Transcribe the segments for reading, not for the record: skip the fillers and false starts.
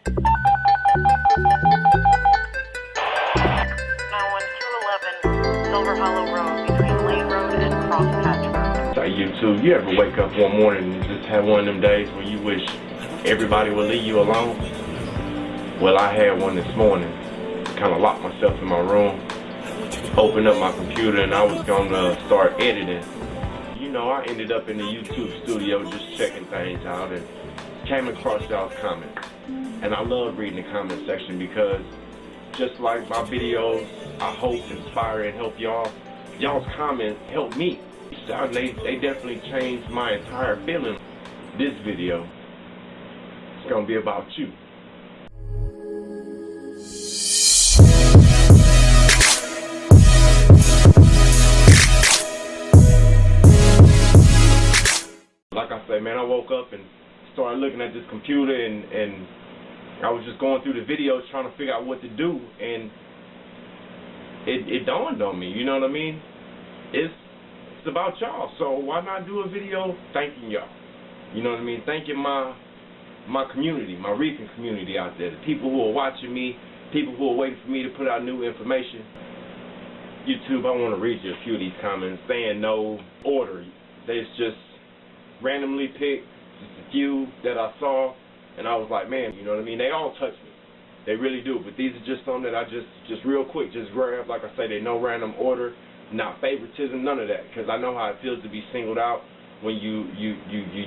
Silver Hollow Road between Lane Road and Crosspatch Road. So YouTube, you ever wake up one morning and just have one of them days where you wish everybody would leave you alone? Well, I had one this morning. Kind of locked myself in my room, opened up my computer, and I was gonna start editing. You know, I ended up in the YouTube studio just checking things out and came across y'all's comments. And I love reading the comment section because just like my videos, I hope, inspire, and help y'all. Y'all's comments help me. They definitely changed my entire feeling. This video is gonna be about you. Like I say, man, I woke up and started looking at this computer and I was just going through the videos trying to figure out what to do, and it dawned on me, you know what I mean? It's about y'all, so why not do a video thanking y'all? You know what I mean? Thanking my community, my reefing community out there, the people who are watching me, people who are waiting for me to put out new information. YouTube, I want to read you a few of these comments. They in no order. There's just randomly picked just a few that I saw, and I was like, man, you know what I mean? They all touch me. They really do. But these are just some that I just real quick just grab. Like I say, they no random order, not favoritism, none of that. Because I know how it feels to be singled out when you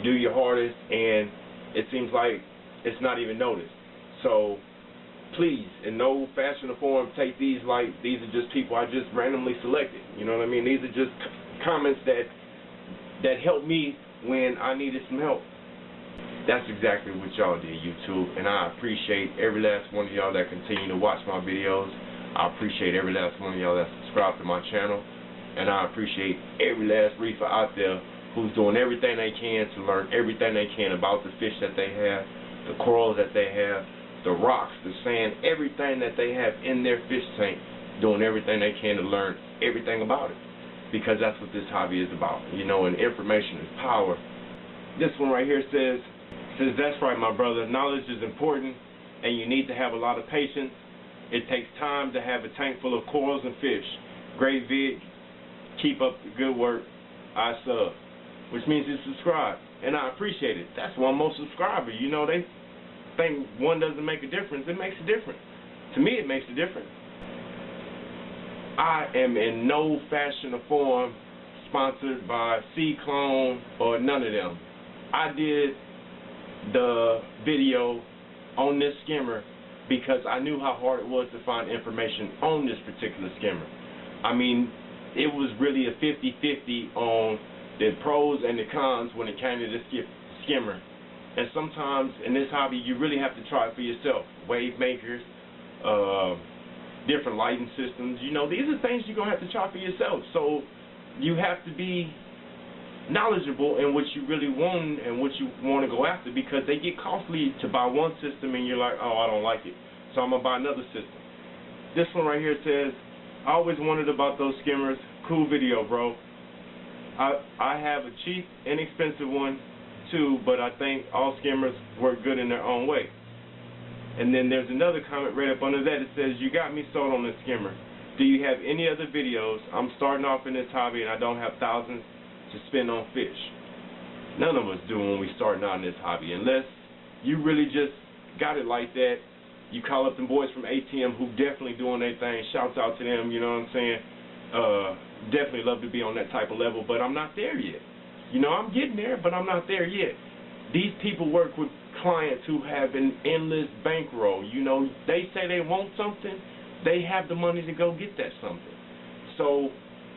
do your hardest, and it seems like it's not even noticed. So please, in no fashion or form, take these like these are just people I just randomly selected. You know what I mean? These are just comments that helped me when I needed some help. That's exactly what y'all did, YouTube, and I appreciate every last one of y'all that continue to watch my videos. I appreciate every last one of y'all that subscribe to my channel, and I appreciate every last reefer out there who's doing everything they can to learn everything they can about the fish that they have, the corals that they have, the rocks, the sand, everything that they have in their fish tank, doing everything they can to learn everything about it, because that's what this hobby is about, you know, and information is power. This one right here says, that's right, my brother. Knowledge is important, and you need to have a lot of patience. It takes time to have a tank full of corals and fish. Great vid. Keep up the good work. I sub. Which means you subscribe, and I appreciate it. That's one more subscriber. You know, they think one doesn't make a difference. It makes a difference. To me, it makes a difference. I am in no fashion or form sponsored by C-Clone or none of them. I did the video on this skimmer because I knew how hard it was to find information on this particular skimmer. I mean, it was really a 50-50 on the pros and the cons when it came to this skimmer. And sometimes in this hobby, you really have to try it for yourself. Wave makers, different lighting systems, you know, these are things you're going to have to try for yourself. So you have to be knowledgeable in what you really want and what you want to go after, because they get costly to buy one system and you're like, oh, I don't like it, so I'm going to buy another system. This one right here says, I always wondered about those skimmers. Cool video, bro. I have a cheap, inexpensive one too, but I think all skimmers work good in their own way. And then there's another comment right up under that. It says, you got me sold on this skimmer. Do you have any other videos? I'm starting off in this hobby and I don't have thousands to spend on fish. None of us do when we starting out in this hobby, unless you really just got it like that. You call up them boys from ATM who definitely doing their thing. Shouts out to them, you know what I'm saying? Definitely love to be on that type of level, but I'm not there yet. You know, I'm getting there, but I'm not there yet. These people work with clients who have an endless bankroll. You know, they say they want something, they have the money to go get that something. So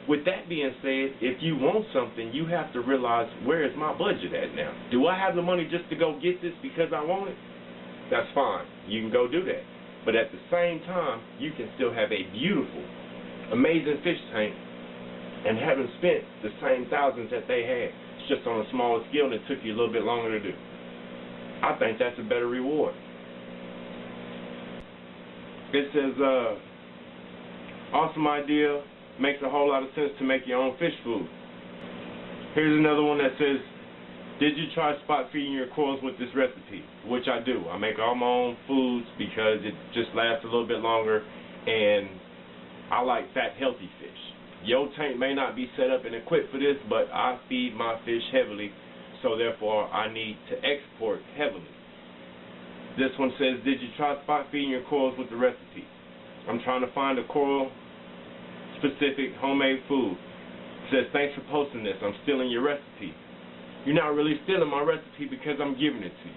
with that being said, if you want something, you have to realize, where is my budget at now? Do I have the money just to go get this because I want it? That's fine. You can go do that. But at the same time, you can still have a beautiful, amazing fish tank and haven't spent the same thousands that they had. It's just on a smaller scale and it took you a little bit longer to do. I think that's a better reward. It says, awesome idea. Makes a whole lot of sense to make your own fish food. Here's another one that says, Did you try spot feeding your corals with this recipe? Which I do. I make all my own foods because it just lasts a little bit longer, and I like fat, healthy fish. Your tank may not be set up and equipped for this, but I feed my fish heavily, so therefore I need to export heavily. This one says, did you try spot feeding your corals with the recipe? I'm trying to find a coral-specific homemade food. It says, thanks for posting this. I'm stealing your recipe. You're not really stealing my recipe because I'm giving it to you.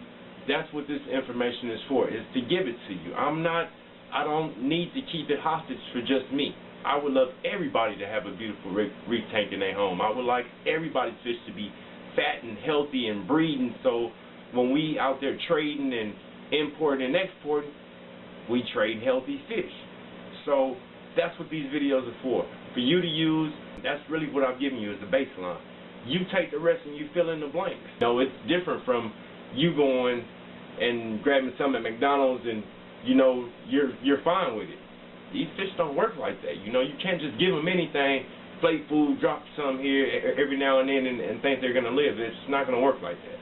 That's what this information is for, is to give it to you. I don't need to keep it hostage for just me. I would love everybody to have a beautiful reef tank in their home. I would like everybody's fish to be fat and healthy and breeding, so when we out there trading and importing and exporting, we trade healthy fish. So that's what these videos are for you to use. That's really what I've given you as the baseline. You take the rest and you fill in the blanks. No, it's different from you going and grabbing some at McDonald's and you're fine with it. These fish don't work like that. You can't just give them anything, plate food, drop some here every now and then and think they're going to live. It's not going to work like that.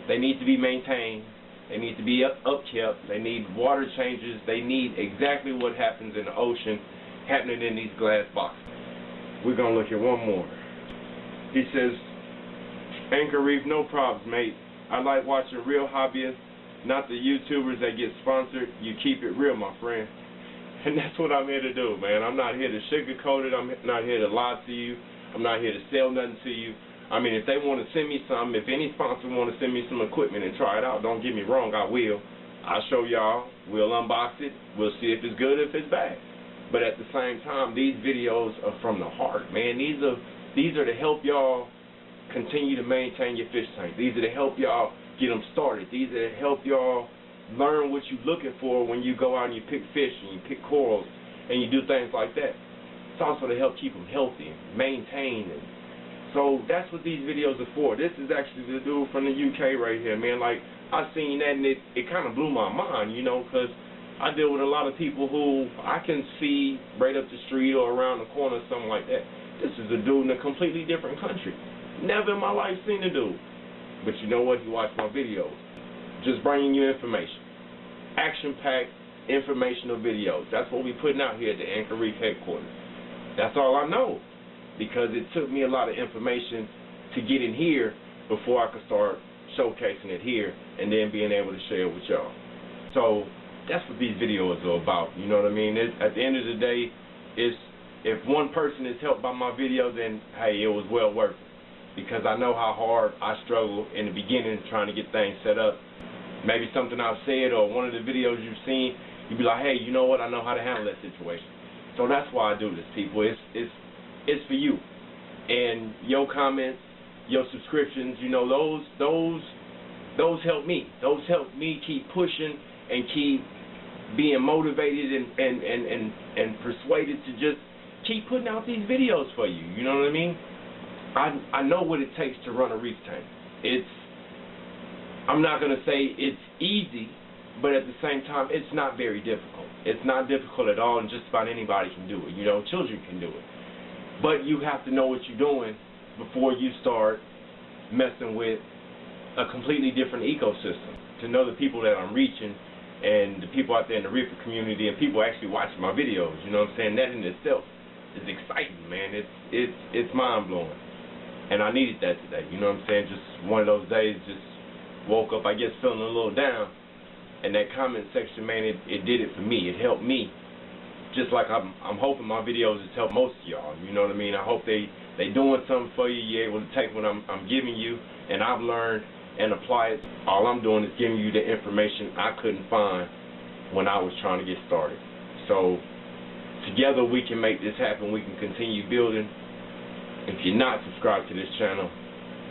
They need to be maintained. They need to be upkept. They need water changes. They need exactly what happens in the ocean happening in these glass boxes. We're going to look at one more. He says, Anchor Reef, no problems, mate. I like watching real hobbyists, not the YouTubers that get sponsored. You keep it real, my friend. And that's what I'm here to do, man. I'm not here to sugarcoat it. I'm not here to lie to you. I'm not here to sell nothing to you. I mean, if they want to send me something, if any sponsor want to send me some equipment and try it out, don't get me wrong, I will. I'll show y'all. We'll unbox it. We'll see if it's good or if it's bad. But at the same time, these videos are from the heart, man. These are to help y'all continue to maintain your fish tank. These are to help y'all get them started. These are to help y'all learn what you're looking for when you go out and you pick fish and you pick corals and you do things like that. It's also to help keep them healthy and maintained. And so that's what these videos are for. This is actually the dude from the UK right here, man. Like, I seen that and it kind of blew my mind, because I deal with a lot of people who I can see right up the street or around the corner or something like that. This is a dude in a completely different country. Never in my life seen a dude. But you know what? You watch my videos. Just bringing you information. Action-packed, informational videos. That's what we're putting out here at the Anchor Reef headquarters. That's all I know. Because it took me a lot of information to get in here before I could start showcasing it here and then being able to share it with y'all. So that's what these videos are about. You know what I mean? At the end of the day, if one person is helped by my video, then hey, it was well worth it. Because I know how hard I struggled in the beginning trying to get things set up. Maybe something I've said or one of the videos you've seen, you'd be like, hey, you know what? I know how to handle that situation. So that's why I do this, people. It's for you. And your comments, your subscriptions, those help me. Those help me keep pushing and keep being motivated and persuaded to just keep putting out these videos for you. You know what I mean? I know what it takes to run a reef tank. I'm not going to say it's easy, but at the same time, it's not very difficult. It's not difficult at all, and just about anybody can do it. Children can do it. But you have to know what you're doing before you start messing with a completely different ecosystem. To know the people that I'm reaching and the people out there in the reefer community and people actually watching my videos, you know what I'm saying? That in itself is exciting, man. It's mind-blowing. And I needed that today, you know what I'm saying? Just one of those days, just woke up, I guess, feeling a little down. And that comment section, man, it did it for me. It helped me. Just like I'm hoping my videos has helped most of y'all, you know what I mean? I hope they doing something for you. You're able to take what I'm giving you, and I've learned, and apply it. All I'm doing is giving you the information I couldn't find when I was trying to get started. So together we can make this happen. We can continue building. If you're not subscribed to this channel,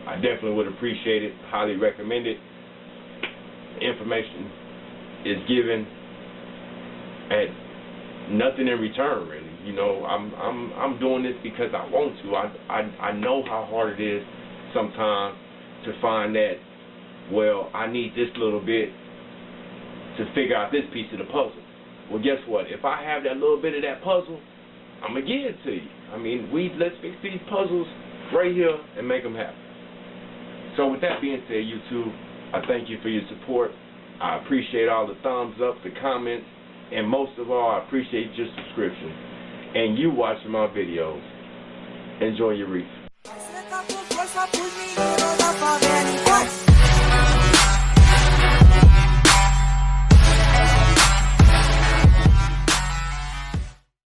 I definitely would appreciate it. Highly recommend it. The information is given at nothing in return, really. I'm doing this because I want to. I know how hard it is sometimes to find that, well, I need this little bit to figure out this piece of the puzzle. Well, guess what? If I have that little bit of that puzzle, I'm going to give it to you. I mean, let's fix these puzzles right here and make them happen. So with that being said, YouTube, I thank you for your support. I appreciate all the thumbs up, the comments, and most of all, I appreciate your subscription and you watching my videos. Enjoy your reef.